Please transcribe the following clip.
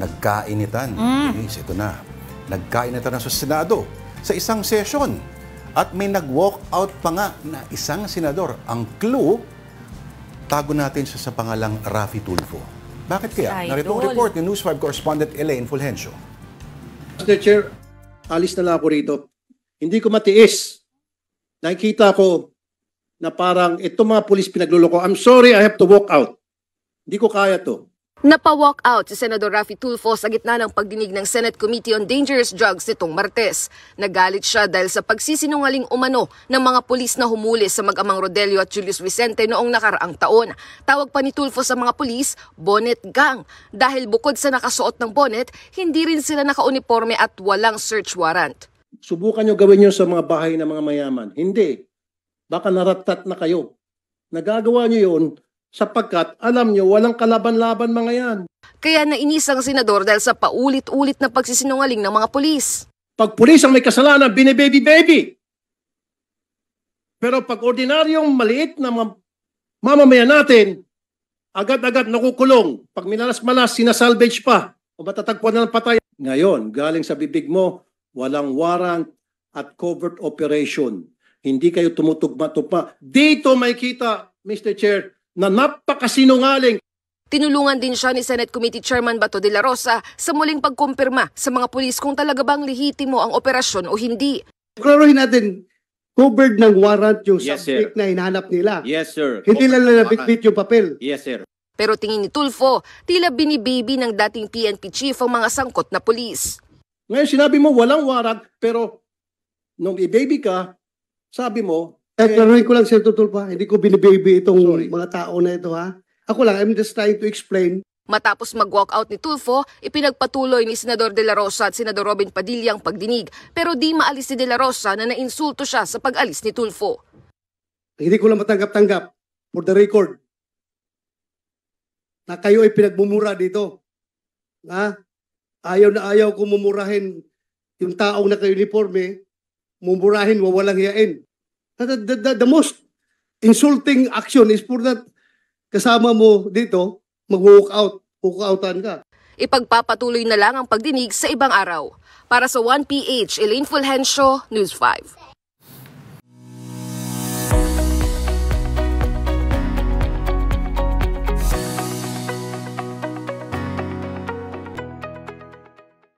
nagkainitan. Yes, ito na. Nagkainitan na sa Senado sa isang session. At may nag-walk out pa nga na isang senador. Ang clue, tago natin siya sa pangalang Raffy Tulfo. Bakit kaya? Narito ang report ni News 5 correspondent Elaine Fulgencio. Mr. Chair, alis na lang ako rito. Hindi ko matiis. Nakikita ko na parang itong mga pulis pinagluloko. I'm sorry, I have to walk out. Hindi ko kaya to. Napa-walk out si Senador Raffy Tulfo sa gitna ng pagdinig ng Senate Committee on Dangerous Drugs nitong Martes. Nagalit siya dahil sa pagsisinungaling umano ng mga pulis na humuli sa mag-amang Rodelio at Julius Vicente noong nakaraang taon. Tawag pa ni Tulfo sa mga pulis, bonnet gang. Dahil bukod sa nakasuot ng bonnet, hindi rin sila nakauniforme at walang search warrant. Subukan nyo gawin nyo sa mga bahay ng mga mayaman. Hindi. Baka naratat na kayo. Nagagawa nyo yun sapagkat alam nyo walang kalaban-laban mga yan. Kaya nainis ang senador dahil sa paulit-ulit na pagsisinungaling ng mga pulis. Pag pulis ang may kasalanan, bine-baby-baby. Pero pag ordinaryong maliit na mamamayan natin, agad-agad nakukulong. Pag minalas-malas, sinasalvage pa. O matatagpuan na ng patay. Ngayon, galing sa bibig mo, walang warrant at covert operation. Hindi kayo tumutugma-tugma. Dito may kita, Mr. Chair, na napakasinungaling. Tinulungan din siya ni Senate Committee Chairman Bato de la Rosa sa muling pagkumpirma sa mga pulis kung talaga bang lehitimo ang operasyon o hindi. Klaruhin natin, covered ng warrant yung Yes, subject na hinahanap nila. Yes, sir. Hindi lang nabitbit yung papel. Yes, sir. Pero tingin ni Tulfo, tila binibaby ng dating PNP chief ang mga sangkot na pulis. Ngayon sinabi mo walang warrant, pero nung i-baby ka, sabi mo, Klaruhin ko lang, Sir Tulfo, hindi ko binibaby itong mga tao na ito, ha? Ako lang, I'm just trying to explain. Matapos mag-walk out ni Tulfo, ipinagpatuloy ni Senador de la Rosa at Senador Robin Padilla ang pagdinig. Pero di maalis si de la Rosa na nainsulto siya sa pag-alis ni Tulfo. Hindi ko lang matanggap-tanggap, for the record, na kayo ay pinagmumura dito. Ha? Ayaw na ayaw ko mumurahin yung taong naka-uniforme, mumurahin, wawalang hiyain. The most insulting action is for that kasama mo dito, mag-walk out, walk-outan ka. Ipagpapatuloy na lang ang pagdinig sa ibang araw. Para sa 1PH, Elaine Fulgencio, News 5.